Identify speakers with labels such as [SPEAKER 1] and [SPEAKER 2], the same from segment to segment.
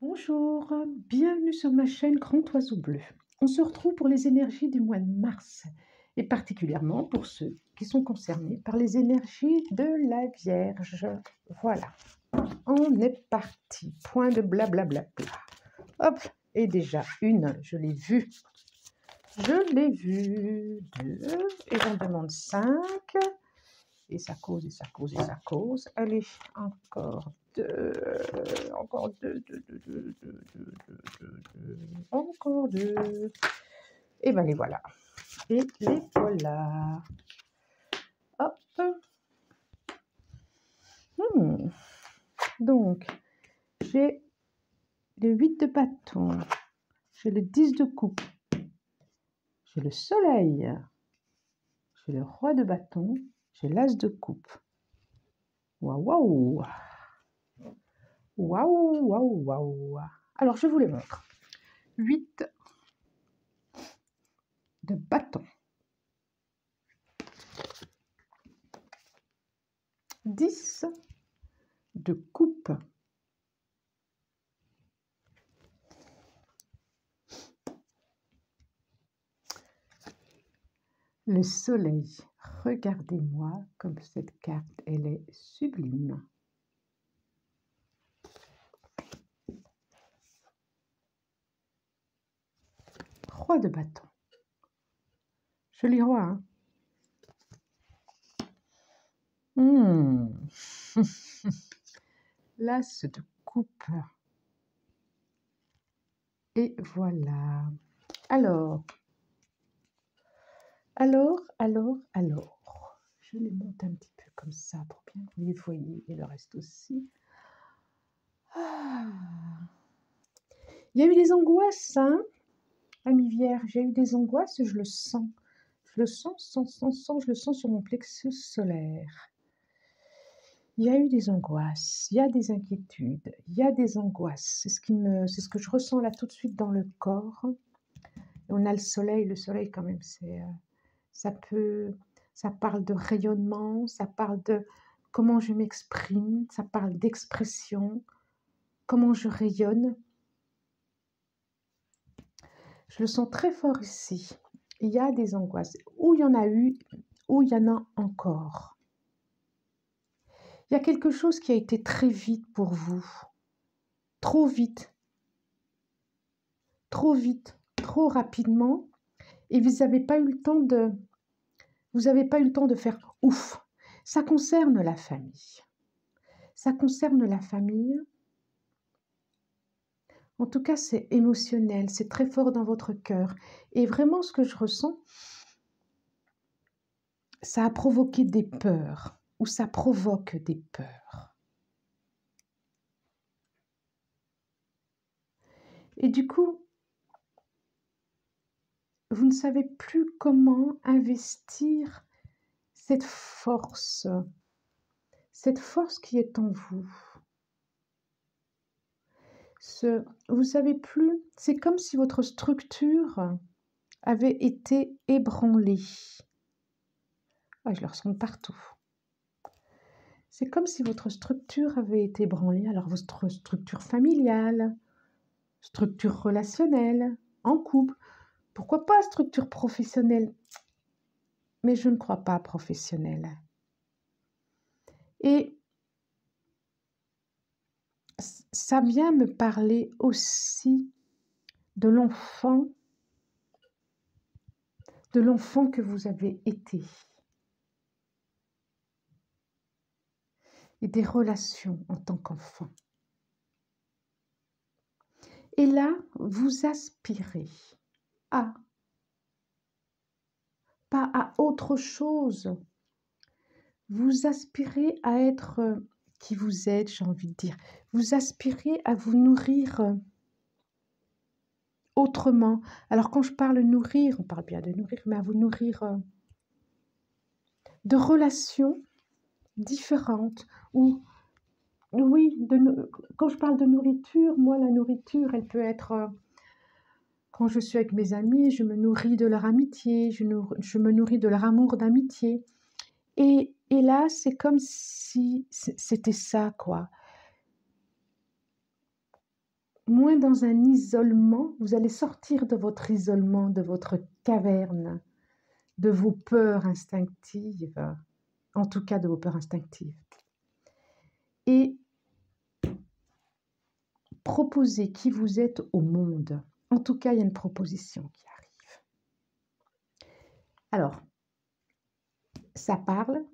[SPEAKER 1] Bonjour, bienvenue sur ma chaîne Grand Oiseau Bleu. On se retrouve pour les énergies du mois de mars et particulièrement pour ceux qui sont concernés par les énergies de la Vierge. Voilà, on est parti. Point de blablabla. Hop, et déjà une, je l'ai vue. Je l'ai vue. Deux, et j'en demande 5. Et ça cause, et ça cause, et ça cause. Allez, encore deux. Encore deux. Encore deux. Et ben les voilà. Et les voilà. Hop. Donc, j'ai le 8 de bâton. J'ai le 10 de coupe. J'ai le soleil. J'ai le roi de bâton. J'ai l'as de coupe. Waouh, waouh. Waouh, waouh, waouh. Alors, je vous les montre. 8 de bâton. 10 de coupe. Le soleil. Regardez-moi comme cette carte, elle est sublime. Roi de bâton. Joli roi, hein. L'as de coupe. Et voilà. Alors. Je les monte un petit peu comme ça pour bien que vous les voyez et le reste aussi. Il y a eu des angoisses, hein, Ami Vierge. J'ai eu des angoisses, je le sens. Je le sens, je le sens sur mon plexus solaire. Il y a eu des angoisses, il y a des inquiétudes, il y a des angoisses. C'est ce que je ressens là tout de suite dans le corps. On a le soleil quand même, ça parle de rayonnement, ça parle de comment je m'exprime, ça parle d'expression, comment je rayonne. Je le sens très fort ici. Il y a des angoisses, où il y en a eu, où il y en a encore. Il y a quelque chose qui a été très vite pour vous, trop vite, trop rapidement, et vous n'avez pas eu le temps de faire ouf. Ça concerne la famille. Ça concerne la famille. En tout cas, c'est émotionnel, c'est très fort dans votre cœur. Et vraiment, ce que je ressens, ça a provoqué des peurs, ou ça provoque des peurs. Et du coup, vous ne savez plus comment investir cette force qui est en vous. Vous ne savez plus, c'est comme si votre structure avait été ébranlée. Ah, je le ressens partout. C'est comme si votre structure avait été ébranlée. Alors, votre structure familiale, structure relationnelle, en couple, pourquoi pas structure professionnelle, mais je ne crois pas professionnelle. Et ça vient me parler aussi de l'enfant que vous avez été. Et des relations en tant qu'enfant. Et là, vous aspirez à, pas à autre chose, vous aspirez à être qui vous êtes, j'ai envie de dire. Vous aspirez à vous nourrir autrement. Alors quand je parle nourrir, on parle bien de nourrir, mais à vous nourrir de relations différentes. Ou oui, quand je parle de nourriture, moi la nourriture, elle peut être quand je suis avec mes amis, je me nourris de leur amitié, je me nourris de leur amour d'amitié. Et là, c'est comme si c'était ça, quoi. moins dans un isolement. Vous allez sortir de votre isolement, de votre caverne, de vos peurs instinctives, en tout cas de vos peurs instinctives. Et proposer qui vous êtes au monde. En tout cas, il y a une proposition qui arrive. Alors, ça parle,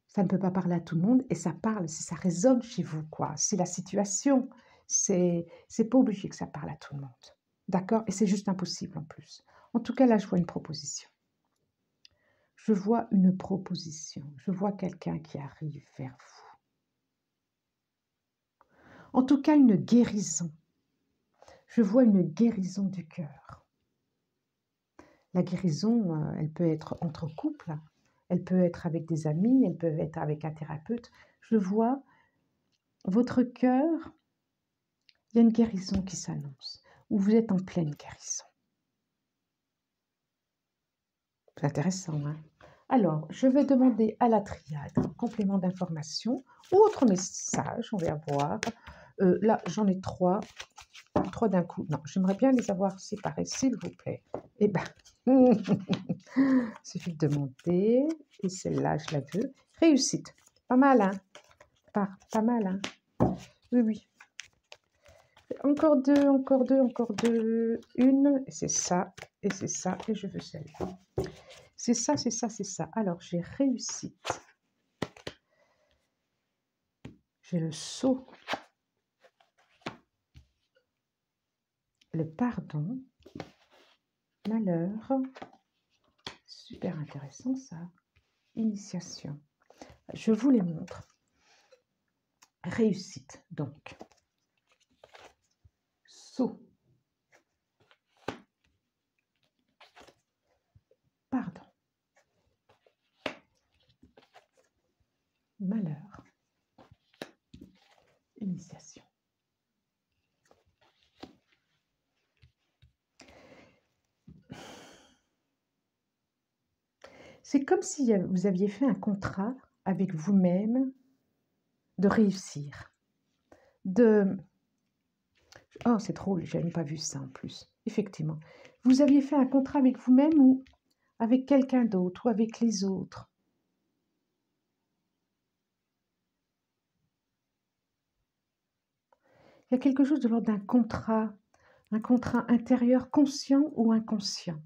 [SPEAKER 1] ça ne peut pas parler à tout le monde, et ça parle si ça résonne chez vous, quoi. C'est la situation, c'est pas obligé que ça parle à tout le monde. D'accord? Et c'est juste impossible en plus. En tout cas, là, je vois une proposition. Je vois une proposition. Je vois quelqu'un qui arrive vers vous. En tout cas, une guérison. Je vois une guérison du cœur. La guérison, elle peut être entre couples, elle peut être avec des amis, elle peut être avec un thérapeute. Je vois votre cœur, il y a une guérison qui s'annonce, ou vous êtes en pleine guérison. C'est intéressant, hein? Alors, je vais demander à la triade un complément d'information ou autre message, on va voir. Là, j'en ai trois d'un coup. Non, j'aimerais bien les avoir séparés, s'il vous plaît. Eh bien, il suffit de demander. Et celle-là, je la veux. Réussite. Pas mal, hein? Pas mal, hein? Oui, oui. Encore deux, encore deux, encore deux. Une, et c'est ça, et c'est ça, et je veux celle-là. C'est ça, c'est ça, c'est ça. Alors, j'ai réussite. J'ai le sceau. Le pardon. Malheur. Super intéressant, ça. Initiation. Je vous les montre. Réussite, donc. Sceau. Pardon. Malheur. Initiation. C'est comme si vous aviez fait un contrat avec vous-même de réussir. Oh, c'est drôle, je n'avais pas vu ça en plus. Effectivement. Vous aviez fait un contrat avec vous-même ou avec quelqu'un d'autre ou avec les autres. Il y a quelque chose de l'ordre d'un contrat, un contrat intérieur conscient ou inconscient.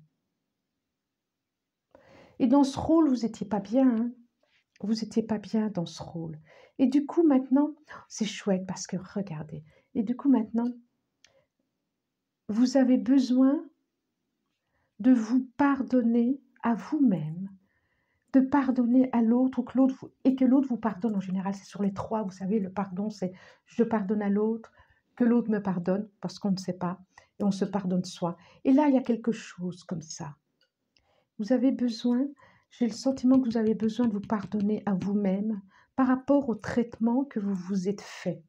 [SPEAKER 1] Et dans ce rôle, vous n'étiez pas bien, hein? Vous n'étiez pas bien dans ce rôle. Et du coup, maintenant, c'est chouette parce que regardez. Et du coup, maintenant, vous avez besoin de vous pardonner à vous-même, de pardonner à l'autre et que l'autre vous pardonne. En général, c'est sur les trois. Vous savez, le pardon, c'est je pardonne à l'autre, que l'autre me pardonne parce qu'on ne sait pas et on se pardonne soi. Et là, il y a quelque chose comme ça. Vous avez besoin, j'ai le sentiment que vous avez besoin de vous pardonner à vous-même par rapport au traitement que vous vous êtes fait.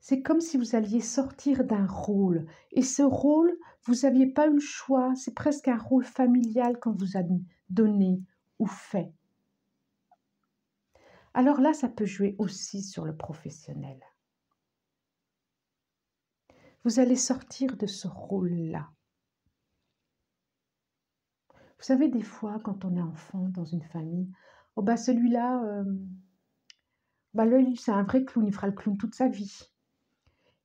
[SPEAKER 1] C'est comme si vous alliez sortir d'un rôle. Et ce rôle, vous n'aviez pas eu le choix. C'est presque un rôle familial qu'on vous a donné ou fait. Alors là, ça peut jouer aussi sur le professionnel. Vous allez sortir de ce rôle-là. Vous savez, des fois, quand on est enfant dans une famille, oh bah celui-là, lui, c'est un vrai clown, il fera le clown toute sa vie.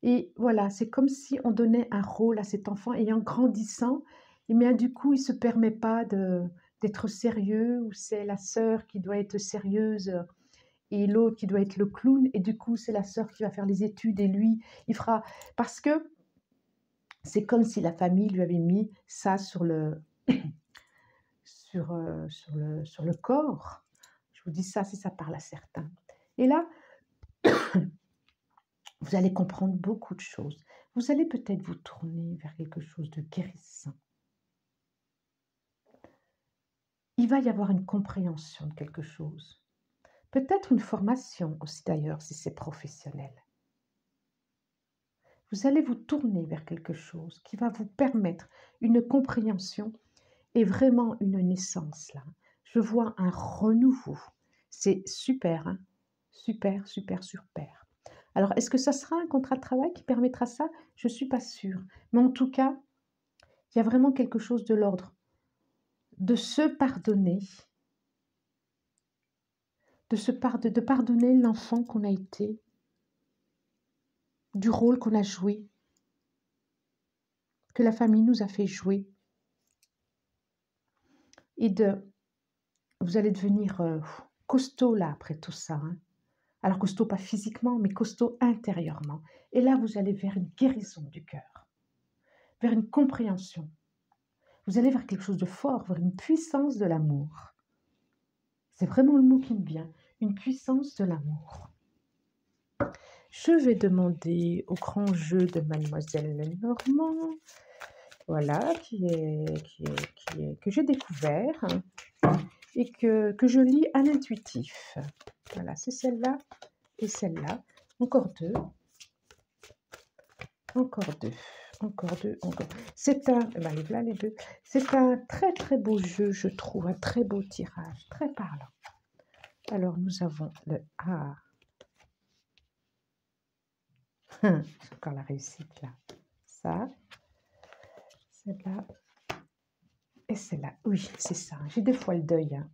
[SPEAKER 1] Et voilà, c'est comme si on donnait un rôle à cet enfant et en grandissant, et bien du coup, il ne se permet pas d'être sérieux, ou c'est la sœur qui doit être sérieuse et l'autre qui doit être le clown, et du coup, c'est la sœur qui va faire les études et lui, il fera... Parce que c'est comme si la famille lui avait mis ça sur le, sur le corps. Je vous dis ça, si ça parle à certains. Et là, vous allez comprendre beaucoup de choses. Vous allez peut-être vous tourner vers quelque chose de guérissant. Il va y avoir une compréhension de quelque chose. Peut-être une formation aussi d'ailleurs, si c'est professionnel. Vous allez vous tourner vers quelque chose qui va vous permettre une compréhension et vraiment une naissance là. Je vois un renouveau. C'est super, hein? Super, super, super. Alors, est-ce que ça sera un contrat de travail qui permettra ça? Je ne suis pas sûre. Mais en tout cas, il y a vraiment quelque chose de l'ordre de se pardonner, de pardonner l'enfant qu'on a été, du rôle qu'on a joué, que la famille nous a fait jouer. Et vous allez devenir costaud là après tout ça. Hein. Alors costaud pas physiquement, mais costaud intérieurement. Et là, vous allez vers une guérison du cœur, vers une compréhension. Vous allez vers quelque chose de fort, vers une puissance de l'amour. C'est vraiment le mot qui me vient, une puissance de l'amour. Je vais demander au grand jeu de Mademoiselle Lenormand, voilà, que j'ai découvert et que je lis à l'intuitif. Voilà, c'est celle-là et celle-là. Encore deux. Encore deux. Encore deux. Encore. C'est un. Ben, voilà les deux. C'est un très très beau jeu, je trouve. Un très beau tirage. Très parlant. Alors, nous avons le A. C'est encore la réussite là. Ça. Celle-là. Et celle-là. Oui, c'est ça. J'ai deux fois le deuil. Hein.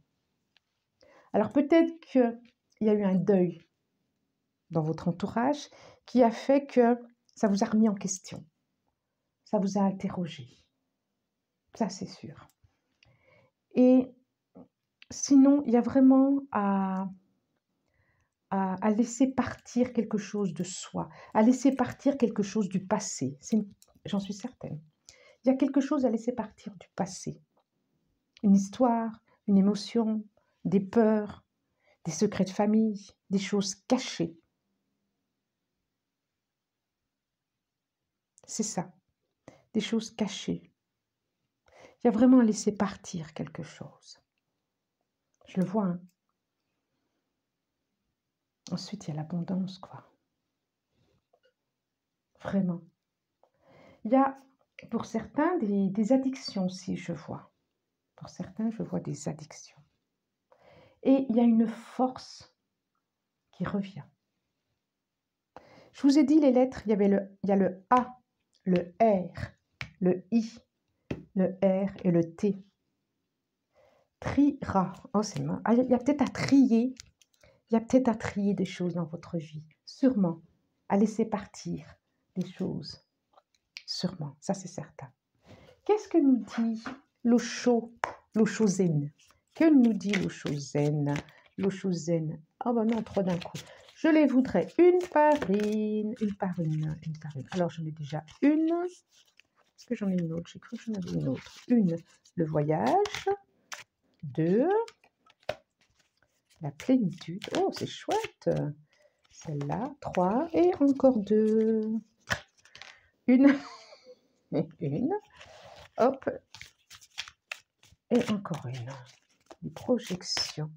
[SPEAKER 1] Alors, peut-être qu'il y a eu un deuil dans votre entourage qui a fait que ça vous a remis en question. Ça vous a interrogé. Ça, c'est sûr. Et sinon, il y a vraiment à laisser partir quelque chose de soi, à laisser partir quelque chose du passé. J'en suis certaine. Il y a quelque chose à laisser partir du passé. Une histoire, une émotion, des peurs, des secrets de famille, des choses cachées. C'est ça, des choses cachées. Il y a vraiment à laisser partir quelque chose. Je le vois, hein. Ensuite, il y a l'abondance, quoi. Vraiment. Il y a, pour certains, des addictions aussi, je vois. Pour certains, je vois des addictions. Et il y a une force qui revient. Je vous ai dit les lettres, il y a le A, le R, le I, le R et le T. Triera. Oh, c'est mal. Ah, il y a peut-être à trier. Il y a peut-être à trier des choses dans votre vie. Sûrement. À laisser partir des choses. Sûrement. Ça, c'est certain. Qu'est-ce que nous dit l'Osho zen? Que nous dit l'Osho zen? L'Osho zen. Ah ben non, trois d'un coup. Je les voudrais une par une. Alors, j'en ai déjà une. Est-ce que j'en ai une autre? J'ai cru que j'en avais une autre. Une, le voyage. Deux, la plénitude. Oh, c'est chouette. Celle-là. Trois. Et encore deux. Une. Et une. Hop. Et encore une. Les projections.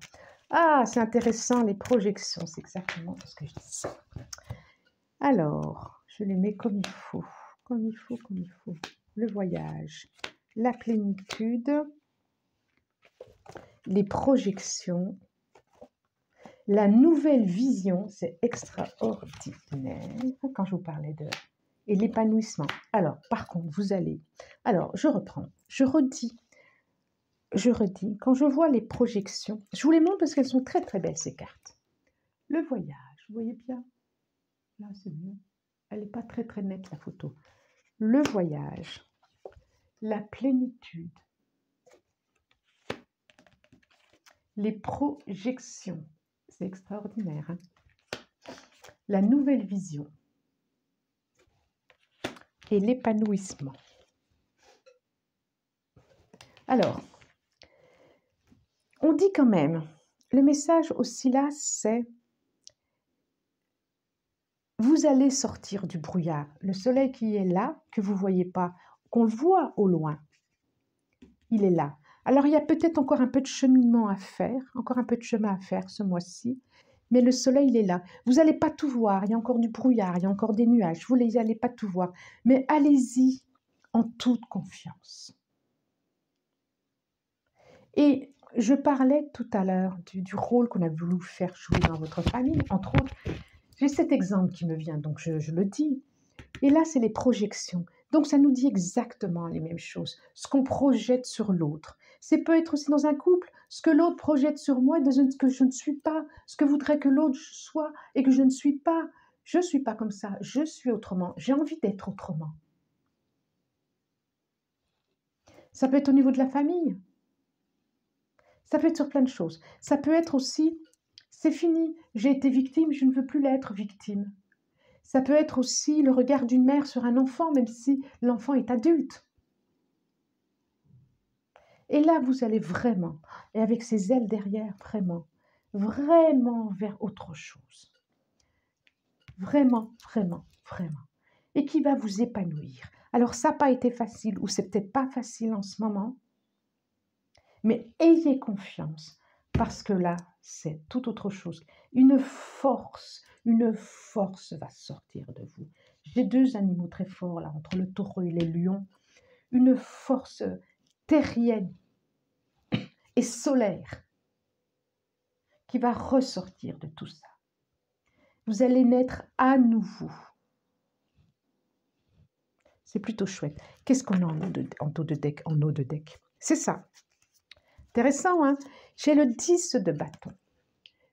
[SPEAKER 1] Ah, c'est intéressant, les projections. C'est exactement ce que je dis. Alors, je les mets comme il faut. Comme il faut, comme il faut. Le voyage. La plénitude. Les projections. La nouvelle vision, c'est extraordinaire quand je vous parlais de... Et l'épanouissement. Alors, par contre, vous allez... Alors, je reprends. Je redis, quand je vois les projections, je vous les montre parce qu'elles sont très très belles ces cartes. Le voyage, vous voyez bien? Là, c'est mieux. Elle n'est pas très très nette la photo. Le voyage, la plénitude, les projections, c'est extraordinaire. Hein? La nouvelle vision et l'épanouissement. Alors, on dit quand même, le message aussi là, c'est vous allez sortir du brouillard. Le soleil qui est là, que vous ne voyez pas, qu'on le voit au loin, il est là. Alors, il y a peut-être encore un peu de cheminement à faire, encore un peu de chemin à faire ce mois-ci, mais le soleil, il est là. Vous n'allez pas tout voir, il y a encore du brouillard, il y a encore des nuages, vous n'allez pas tout voir, mais allez-y en toute confiance. Et Je parlais tout à l'heure du rôle qu'on a voulu faire jouer dans votre famille, entre autres. J'ai cet exemple qui me vient, donc je le dis. Et là, c'est les projections. Donc, ça nous dit exactement les mêmes choses. Ce qu'on projette sur l'autre. Ça peut être aussi dans un couple, ce que l'autre projette sur moi, ce que je ne suis pas, ce que voudrait que l'autre soit et que je ne suis pas. Je ne suis pas comme ça, je suis autrement. J'ai envie d'être autrement. Ça peut être au niveau de la famille. Ça peut être sur plein de choses. Ça peut être aussi, c'est fini, j'ai été victime, je ne veux plus l'être victime. Ça peut être aussi le regard d'une mère sur un enfant, même si l'enfant est adulte. Et là, vous allez vraiment, et avec ses ailes derrière, vraiment, vraiment vers autre chose. Vraiment, vraiment, vraiment. Et qui va vous épanouir. Alors, ça n'a pas été facile, ou c'est peut-être pas facile en ce moment, mais ayez confiance, parce que là, c'est tout autre chose. Une force va sortir de vous. J'ai 2 animaux très forts, là, entre le taureau et les lions. Une force terrienne et solaire qui va ressortir de tout ça. Vous allez naître à nouveau. C'est plutôt chouette. Qu'est-ce qu'on a en eau de deck? C'est ça. Intéressant, hein? J'ai le 10 de bâton.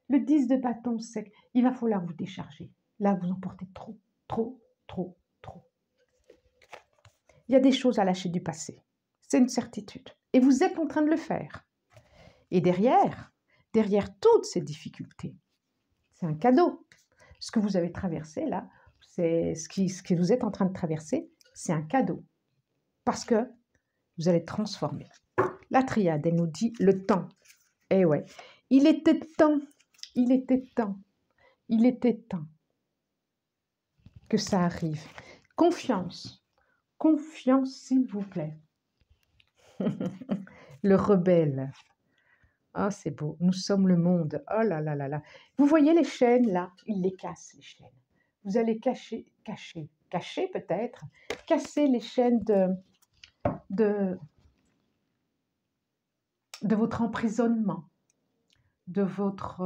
[SPEAKER 1] Le 10 de bâton, c'est qu'il va falloir vous décharger. Là, vous en portez trop, trop, trop, trop. Il y a des choses à lâcher du passé. C'est une certitude. Et vous êtes en train de le faire. Et derrière toutes ces difficultés, c'est un cadeau. Ce que vous avez traversé là, c'est ce que vous êtes en train de traverser, c'est un cadeau. Parce que vous allez transformer. La triade, elle nous dit le temps. Eh ouais, il était temps que ça arrive. Confiance, s'il vous plaît. Le rebelle. Ah, c'est beau. Nous sommes le monde. Oh là là là là. Vous voyez les chaînes là? Il les casse, les chaînes. Vous allez cacher peut-être, casser les chaînes de votre emprisonnement, de votre...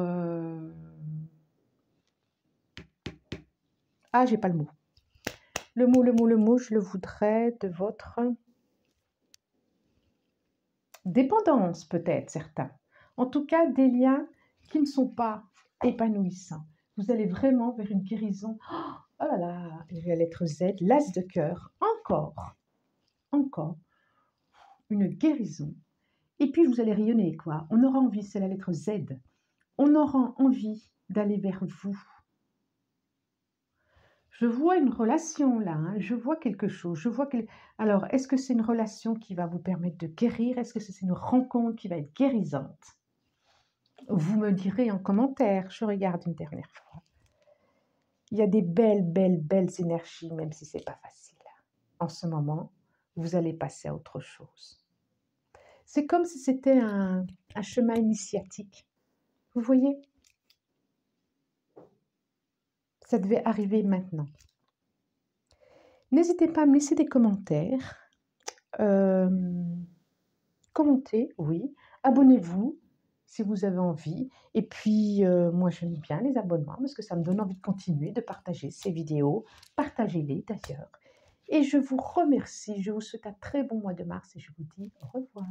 [SPEAKER 1] Ah, j'ai pas le mot. Le mot, je le voudrais de votre dépendance, peut-être, certains. En tout cas, des liens qui ne sont pas épanouissants. Vous allez vraiment vers une guérison. Oh là là, la lettre Z, l'as de cœur, encore, une guérison. Et puis, vous allez rayonner, quoi. On aura envie, c'est la lettre Z. On aura envie d'aller vers vous. Je vois une relation là, hein, je vois quelque chose. Alors, est-ce que c'est une relation qui va vous permettre de guérir? Est-ce que c'est une rencontre qui va être guérisante? Vous me direz en commentaire, je regarde une dernière fois. Il y a des belles énergies, même si ce n'est pas facile. En ce moment, vous allez passer à autre chose. C'est comme si c'était un chemin initiatique. Vous voyez? Ça devait arriver maintenant. N'hésitez pas à me laisser des commentaires. Commentez, oui. Abonnez-vous si vous avez envie. Et puis, moi, j'aime bien les abonnements parce que ça me donne envie de continuer, de partager ces vidéos. Partagez-les d'ailleurs. Et je vous remercie. Je vous souhaite un très bon mois de mars et je vous dis au revoir.